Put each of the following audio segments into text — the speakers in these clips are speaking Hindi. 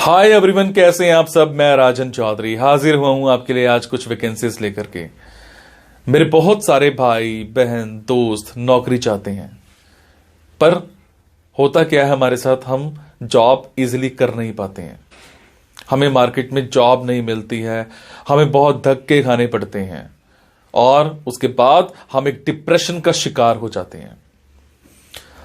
हाय एवरीवन, कैसे हैं आप सब। मैं राजन चौधरी हाजिर हुआ हूं आपके लिए आज कुछ वैकेंसीज लेकर के। मेरे बहुत सारे भाई बहन दोस्त नौकरी चाहते हैं, पर होता क्या है हमारे साथ, हम जॉब इजीली कर नहीं पाते हैं। हमें मार्केट में जॉब नहीं मिलती है, हमें बहुत धक्के खाने पड़ते हैं और उसके बाद हम एक डिप्रेशन का शिकार हो जाते हैं।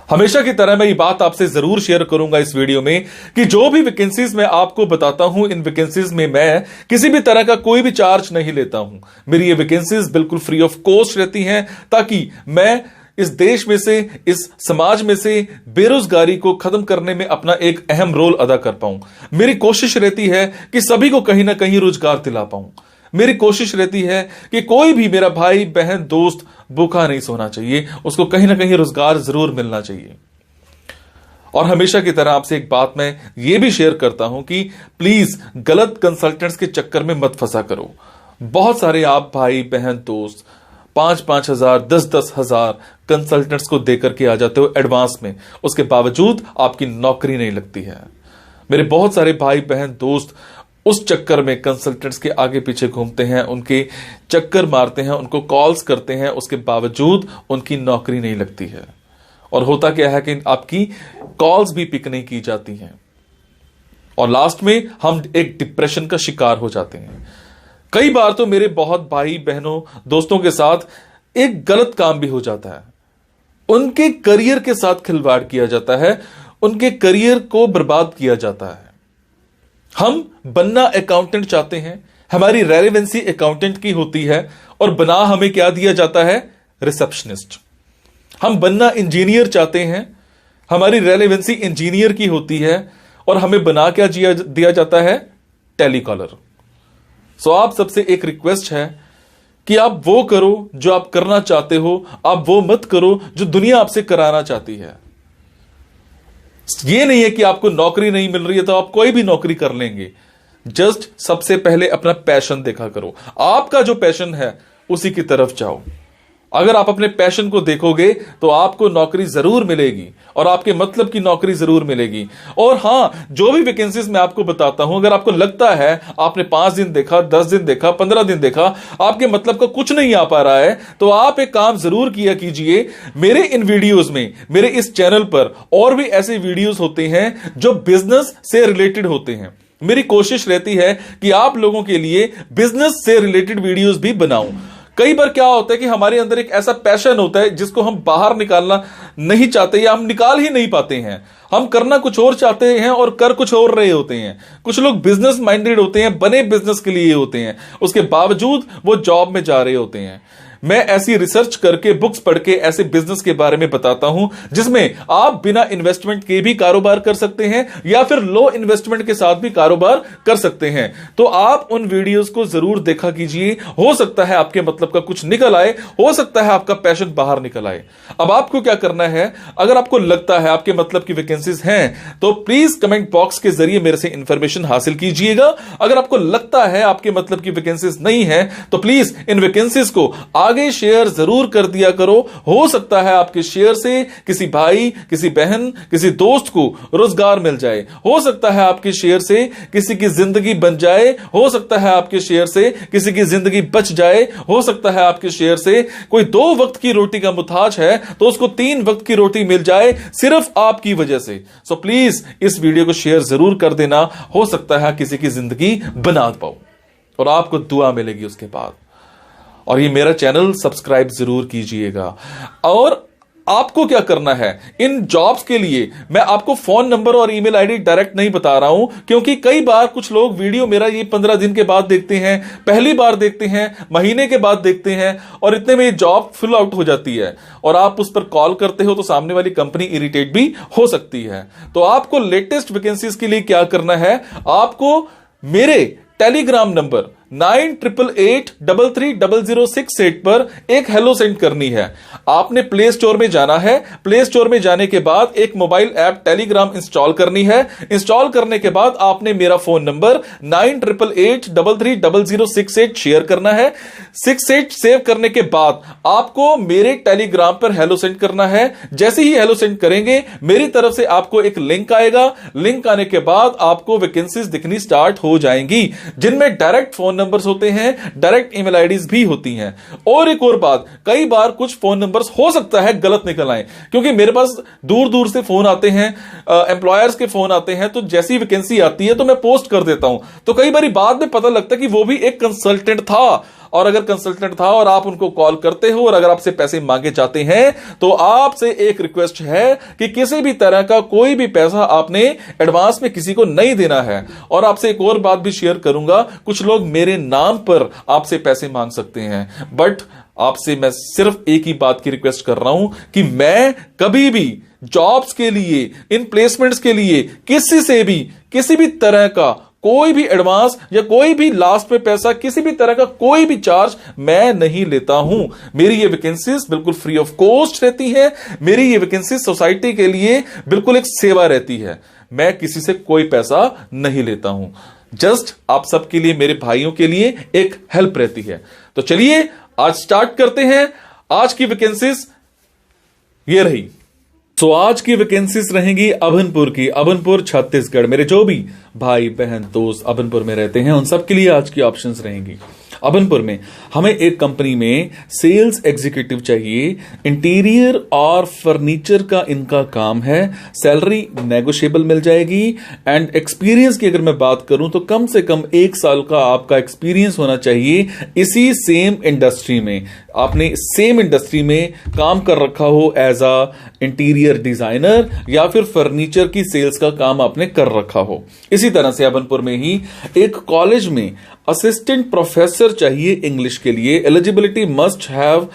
हमेशा की तरह मैं ये बात आपसे जरूर शेयर करूंगा इस वीडियो में कि जो भी वैकेंसीज मैं आपको बताता हूं, इन वैकेंसीज में मैं किसी भी तरह का कोई भी चार्ज नहीं लेता हूं। मेरी ये वैकेंसीज बिल्कुल फ्री ऑफ कॉस्ट रहती हैं, ताकि मैं इस देश में से, इस समाज में से बेरोजगारी को खत्म करने में अपना एक अहम रोल अदा कर पाऊं। मेरी कोशिश रहती है कि सभी को कहीं ना कहीं रोजगार दिला पाऊं। मेरी कोशिश रहती है कि कोई भी मेरा भाई बहन दोस्त भूखा नहीं सोना चाहिए, उसको कहीं ना कहीं रोजगार जरूर मिलना चाहिए। और हमेशा की तरह आपसे एक बात मैं ये भी शेयर करता हूं कि प्लीज गलत कंसल्टेंट्स के चक्कर में मत फंसा करो। बहुत सारे आप भाई बहन दोस्त 5-5 हजार 10-10 हजार कंसल्टेंट्स को देकर के आ जाते हो एडवांस में, उसके बावजूद आपकी नौकरी नहीं लगती है। मेरे बहुत सारे भाई बहन दोस्त उस चक्कर में कंसल्टेंट्स के आगे पीछे घूमते हैं, उनके चक्कर मारते हैं, उनको कॉल्स करते हैं, उसके बावजूद उनकी नौकरी नहीं लगती है। और होता क्या है कि आपकी कॉल्स भी पिक नहीं की जाती हैं और लास्ट में हम एक डिप्रेशन का शिकार हो जाते हैं। कई बार तो मेरे बहुत भाई बहनों दोस्तों के साथ एक गलत काम भी हो जाता है। उनके करियर के साथ खिलवाड़ किया जाता है, उनके करियर को बर्बाद किया जाता है। हम बनना अकाउंटेंट चाहते हैं, हमारी रेलेवेंसी अकाउंटेंट की होती है और बना हमें क्या दिया जाता है, रिसेप्शनिस्ट। हम बनना इंजीनियर चाहते हैं, हमारी रेलेवेंसी इंजीनियर की होती है और हमें बना क्या दिया जाता है, टेलीकॉलर। सो आप सबसे एक रिक्वेस्ट है कि आप वो करो जो आप करना चाहते हो, आप वो मत करो जो दुनिया आपसे कराना चाहती है। ये नहीं है कि आपको नौकरी नहीं मिल रही है तो आप कोई भी नौकरी कर लेंगे। जस्ट सबसे पहले अपना पैशन देखा करो, आपका जो पैशन है उसी की तरफ जाओ। अगर आप अपने पैशन को देखोगे तो आपको नौकरी जरूर मिलेगी और आपके मतलब की नौकरी जरूर मिलेगी। और हां, जो भी वैकेंसीज मैं आपको बताता हूं, अगर आपको लगता है आपने 5 दिन देखा, 10 दिन देखा, 15 दिन देखा, आपके मतलब का कुछ नहीं आ पा रहा है, तो आप एक काम जरूर किया कीजिए। मेरे इन वीडियोस में, मेरे इस चैनल पर और भी ऐसे वीडियोस होते हैं जो बिजनेस से रिलेटेड होते हैं। मेरी कोशिश रहती है कि आप लोगों के लिए बिजनेस से रिलेटेड वीडियोस भी बनाऊं। कई बार क्या होता है कि हमारे अंदर एक ऐसा पैशन होता है जिसको हम बाहर निकालना नहीं चाहते या हम निकाल ही नहीं पाते हैं। हम करना कुछ और चाहते हैं और कर कुछ और रहे होते हैं। कुछ लोग बिजनेस माइंडेड होते हैं, बने बिजनेस के लिए होते हैं, उसके बावजूद वो जॉब में जा रहे होते हैं। मैं ऐसी रिसर्च करके, बुक्स पढ़ के ऐसे बिजनेस के बारे में बताता हूं जिसमें आप बिना इन्वेस्टमेंट के भी कारोबार कर सकते हैं या फिर लो इन्वेस्टमेंट के साथ भी कारोबार कर सकते हैं। तो आप उन वीडियोस को जरूर देखा कीजिए। हो सकता है आपके मतलब का कुछ निकल आए, हो सकता है आपका पैशन बाहर निकल आए। अब आपको क्या करना है, अगर आपको लगता है आपके मतलब की वैकेंसीज हैं तो प्लीज कमेंट बॉक्स के जरिए मेरे से इंफॉर्मेशन हासिल कीजिएगा। अगर आपको लगता है आपके मतलब की वैकेंसीज नहीं है तो प्लीज इन वैकेंसीज को आगे शेयर जरूर कर दिया करो। हो सकता है आपके शेयर से किसी भाई, किसी बहन, किसी दोस्त को रोजगार मिल जाए। हो सकता है आपके शेयर से किसी की जिंदगी बन जाए। हो सकता है आपके शेयर से किसी की जिंदगी बच जाए। हो सकता है आपके शेयर से कोई 2 वक्त की रोटी का मुताज है तो उसको 3 वक्त की रोटी मिल जाए, सिर्फ आपकी वजह से। सो प्लीज इस वीडियो को शेयर जरूर कर देना। हो सकता है किसी की जिंदगी बना पाओ और आपको दुआ मिलेगी उसके बाद। और ये मेरा चैनल सब्सक्राइब जरूर कीजिएगा। और आपको क्या करना है, इन जॉब्स के लिए मैं आपको फोन नंबर और ईमेल आईडी डायरेक्ट नहीं बता रहा हूं, क्योंकि कई बार कुछ लोग वीडियो मेरा ये 15 दिन के बाद देखते हैं, पहली बार देखते हैं, महीने के बाद देखते हैं और इतने में ये जॉब फिल आउट हो जाती है और आप उस पर कॉल करते हो तो सामने वाली कंपनी इरिटेट भी हो सकती है। तो आपको लेटेस्ट वैकेंसीज के लिए क्या करना है, आपको मेरे टेलीग्राम नंबर 9888330068 पर एक हेलो सेंड करनी है। आपने प्ले स्टोर में जाना है, प्ले स्टोर में जाने के बाद एक मोबाइल ऐप टेलीग्राम इंस्टॉल करनी है। इंस्टॉल करने के बाद आपने मेरा फोन नंबर 9888330068 शेयर करना है। 68 सेव करने के बाद आपको मेरे टेलीग्राम पर हेलो सेंड करना है। जैसे ही हेलो सेंड करेंगे मेरी तरफ से आपको एक लिंक आएगा। लिंक आने के बाद आपको वैकेंसीज दिखनी स्टार्ट हो जाएंगी, जिनमें डायरेक्ट फोन नंबर्स होते हैं, डायरेक्ट ईमेल आईडीज भी होती हैं। और एक और बात, कई बार कुछ फोन नंबर्स हो सकता है गलत निकल आए, क्योंकि मेरे पास दूर दूर से फोन आते हैं, एम्प्लॉयर्स के फोन आते हैं, तो जैसी वैकेंसी आती है तो मैं पोस्ट कर देता हूं। तो कई बार बाद में पता लगता है कि वो भी एक कंसल्टेंट था, और अगर कंसल्टेंट था और आप उनको कॉल करते हो और अगर आपसे पैसे मांगे जाते हैं तो आपसे एक रिक्वेस्ट है कि किसी भी तरह का कोई भी पैसा आपने एडवांस में किसी को नहीं देना है। और आपसे एक और बात भी शेयर करूंगा, कुछ लोग मेरे नाम पर आपसे पैसे मांग सकते हैं, बट आपसे मैं सिर्फ एक ही बात की रिक्वेस्ट कर रहा हूं कि मैं कभी भी जॉब्स के लिए, इन प्लेसमेंट्स के लिए किसी से भी किसी भी तरह का कोई भी एडवांस या कोई भी लास्ट में पैसा, किसी भी तरह का कोई भी चार्ज मैं नहीं लेता हूं। मेरी ये वैकेंसीज बिल्कुल फ्री ऑफ कॉस्ट रहती है। मेरी ये वैकेंसीज सोसाइटी के लिए बिल्कुल एक सेवा रहती है। मैं किसी से कोई पैसा नहीं लेता हूं, जस्ट आप सबके लिए, मेरे भाइयों के लिए एक हेल्प रहती है। तो चलिए आज स्टार्ट करते हैं। आज की वैकेंसीज ये रही। तो आज की वैकेंसीज रहेंगी अभनपुर की, अभनपुर छत्तीसगढ़। मेरे जो भी भाई बहन दोस्त अभनपुर में रहते हैं उन सब के लिए आज की ऑप्शंस रहेंगी। अभनपुर में हमें एक कंपनी में सेल्स एग्जीक्यूटिव चाहिए। इंटीरियर और फर्नीचर का इनका काम है। सैलरी नेगोशिएबल मिल जाएगी। एंड एक्सपीरियंस की अगर मैं बात करूं तो कम से कम 1 साल का आपका एक्सपीरियंस होना चाहिए इसी सेम इंडस्ट्री में। आपने सेम इंडस्ट्री में काम कर रखा हो एज अ इंटीरियर डिजाइनर या फिर फर्नीचर की सेल्स का काम आपने कर रखा हो। इसी तरह से अभनपुर में ही एक कॉलेज में असिस्टेंट प्रोफेसर चाहिए इंग्लिश के लिए। Eligibility must have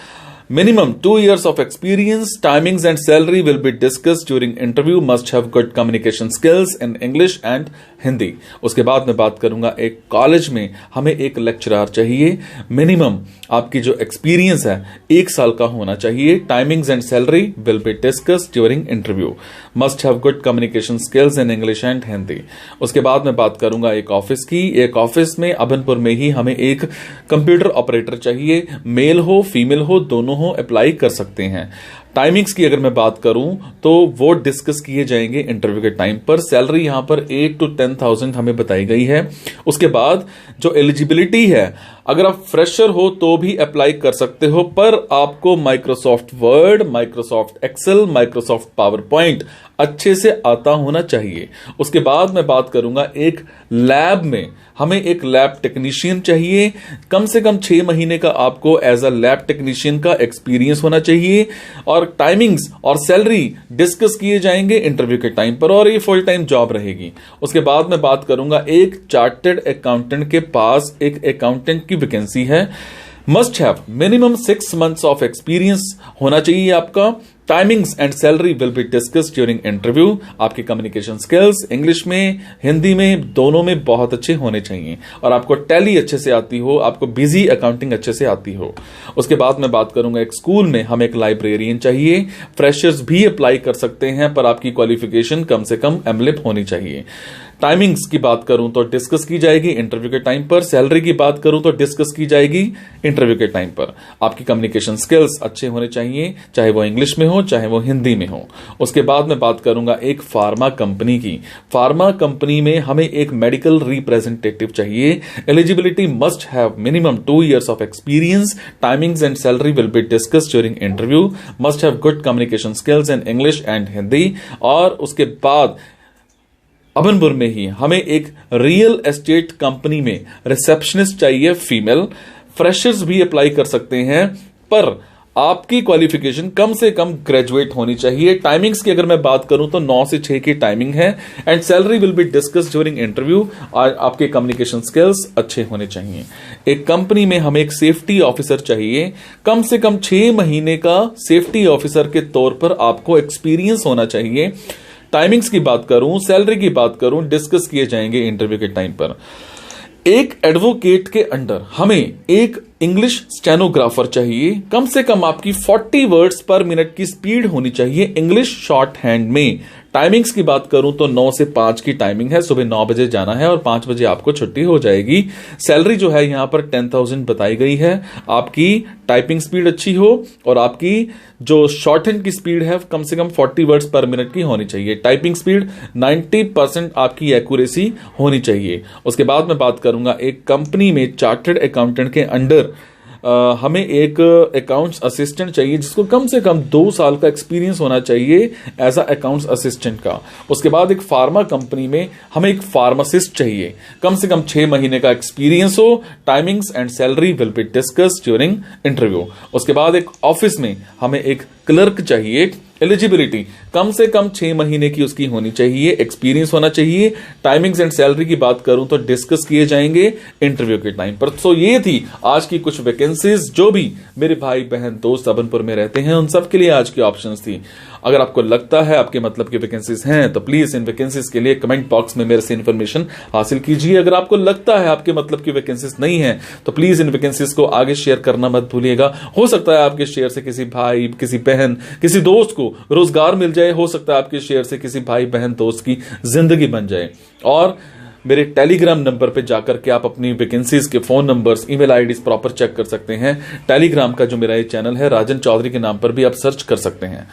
minimum 2 years of experience. Timings and salary will be discussed during interview. Must have good communication skills in English and Hindi. उसके बाद मैं बात करूंगा एक कॉलेज में हमें एक लेक्चरर चाहिए। मिनिमम आपकी जो एक्सपीरियंस है 1 साल का होना चाहिए। Timings and salary will be discussed during interview. Must have good communication skills in English and Hindi. उसके बाद मैं बात करूंगा एक ऑफिस की। एक ऑफिस में अभनपुर में ही हमें एक कंप्यूटर ऑपरेटर चाहिए। मेल हो फीमेल हो दोनों हो, अप्लाई कर सकते हैं। टाइमिंग्स की अगर मैं बात करूं तो वो डिस्कस किए जाएंगे इंटरव्यू के टाइम पर। सैलरी यहां पर 8 to 10,000 हमें बताई गई है। उसके बाद जो एलिजिबिलिटी है, अगर आप फ्रेशर हो तो भी अप्लाई कर सकते हो, पर आपको Microsoft Word, Microsoft Excel, Microsoft PowerPoint अच्छे से आता होना चाहिए। उसके बाद मैं बात करूंगा एक लैब में हमें एक लैब टेक्नीशियन चाहिए। कम से कम 6 महीने का आपको एज अ लैब टेक्नीशियन का एक्सपीरियंस होना चाहिए। और टाइमिंग्स और सैलरी डिस्कस किए जाएंगे इंटरव्यू के टाइम पर, और ये फुल टाइम जॉब रहेगी। उसके बाद मैं बात करूंगा एक चार्टर्ड अकाउंटेंट के पास एक अकाउंटेंट की वैकेंसी है। Must have minimum 6 months of experience होना चाहिए आपका। Timings and salary will be discussed during interview. आपके कम्युनिकेशन स्किल्स इंग्लिश में हिंदी में दोनों में बहुत अच्छे होने चाहिए, और आपको टैली अच्छे से आती हो, आपको बिजी अकाउंटिंग अच्छे से आती हो। उसके बाद मैं बात करूंगा एक स्कूल में हमें एक लाइब्रेरियन चाहिए। फ्रेशर्स भी अप्लाई कर सकते हैं, पर आपकी क्वालिफिकेशन कम से कम एमलिप होनी चाहिए। टाइमिंग्स की बात करूं तो डिस्कस की जाएगी इंटरव्यू के टाइम पर। सैलरी की बात करूं तो डिस्कस की जाएगी इंटरव्यू के टाइम पर। आपकी कम्युनिकेशन स्किल्स अच्छे होने चाहिए, चाहे वो इंग्लिश में हो चाहे वो हिंदी में हो। उसके बाद मैं बात करूंगा एक फार्मा कंपनी की। फार्मा कंपनी में हमें एक मेडिकल रिप्रेजेंटेटिव चाहिए। Eligibility must have minimum 2 years of experience. Timings and salary will be discussed during interview. Must have good communication skills in English and Hindi. और उसके बाद अभनपुर में ही हमें एक रियल एस्टेट कंपनी में रिसेप्शनिस्ट चाहिए फीमेल। फ्रेशर्स भी अप्लाई कर सकते हैं, पर आपकी क्वालिफिकेशन कम से कम ग्रेजुएट होनी चाहिए। टाइमिंग्स की अगर मैं बात करूं तो 9 से 6 की टाइमिंग है। And salary will be discussed during interview. और आपके कम्युनिकेशन स्किल्स अच्छे होने चाहिए। एक कंपनी में हमें एक सेफ्टी ऑफिसर चाहिए। कम से कम 6 महीने का सेफ्टी ऑफिसर के तौर पर आपको एक्सपीरियंस होना चाहिए। टाइमिंग्स की बात करूं, सैलरी की बात करूं, डिस्कस किए जाएंगे इंटरव्यू के टाइम पर। एक एडवोकेट के अंडर हमें एक इंग्लिश स्टेनोग्राफर चाहिए। कम से कम आपकी 40 वर्ड्स पर मिनट की स्पीड होनी चाहिए इंग्लिश शॉर्ट हैंड में। टाइमिंग्स की बात करूं तो 9 से 5 की टाइमिंग है, सुबह 9 बजे जाना है और 5 बजे आपको छुट्टी हो जाएगी। सैलरी जो है यहां पर 10,000 बताई गई है। आपकी टाइपिंग स्पीड अच्छी हो और आपकी जो शॉर्ट हैंड की स्पीड है कम से कम 40 वर्ड्स पर मिनट की होनी चाहिए। टाइपिंग स्पीड 90% आपकी एक्यूरेसी होनी चाहिए। उसके बाद मैं बात करूंगा एक कंपनी में चार्टर्ड अकाउंटेंट के अंडर हमें एक अकाउंट्स असिस्टेंट चाहिए जिसको कम से कम 2 साल का एक्सपीरियंस होना चाहिए एज अ अकाउंट्स असिस्टेंट का। उसके बाद एक फार्मा कंपनी में हमें एक फार्मासिस्ट चाहिए, कम से कम 6 महीने का एक्सपीरियंस हो। Timings and salary will be discussed during interview. उसके बाद एक ऑफिस में हमें एक क्लर्क चाहिए। एलिजिबिलिटी कम से कम 6 महीने की उसकी होनी चाहिए, एक्सपीरियंस होना चाहिए। टाइमिंग्स एंड सैलरी की बात करूं तो डिस्कस किए जाएंगे इंटरव्यू के टाइम पर। सो ये थी आज की कुछ वैकेंसीज जो भी मेरे भाई बहन दोस्त सबनपुर में रहते हैं उन सब के लिए आज की ऑप्शंस थी। अगर आपको लगता है आपके मतलब की वैकेंसीज हैं तो प्लीज इन वैकेंसीज के लिए कमेंट बॉक्स में मेरे से इंफॉर्मेशन हासिल कीजिए। अगर आपको लगता है आपके मतलब की वैकेंसीज नहीं है तो प्लीज इन वैकेंसीज को आगे शेयर करना मत भूलिएगा। हो सकता है आपके शेयर से किसी भाई, किसी बहन, किसी दोस्त को रोजगार मिल जाए। हो सकता है आपके शेयर से किसी भाई बहन दोस्त की जिंदगी बन जाए। और मेरे टेलीग्राम नंबर पे जाकर के आप अपनी वैकेंसीज के phone numbers, email IDs proper check कर सकते हैं। टेलीग्राम का जो मेरा ये चैनल है राजन चौधरी के नाम पर भी आप सर्च कर सकते हैं।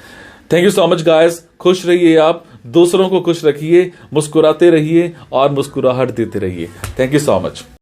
Thank you so much guys. खुश रहिए, आप दूसरों को खुश रखिए, मुस्कुराते रहिए और मुस्कुराहट देते रहिए। Thank you so much.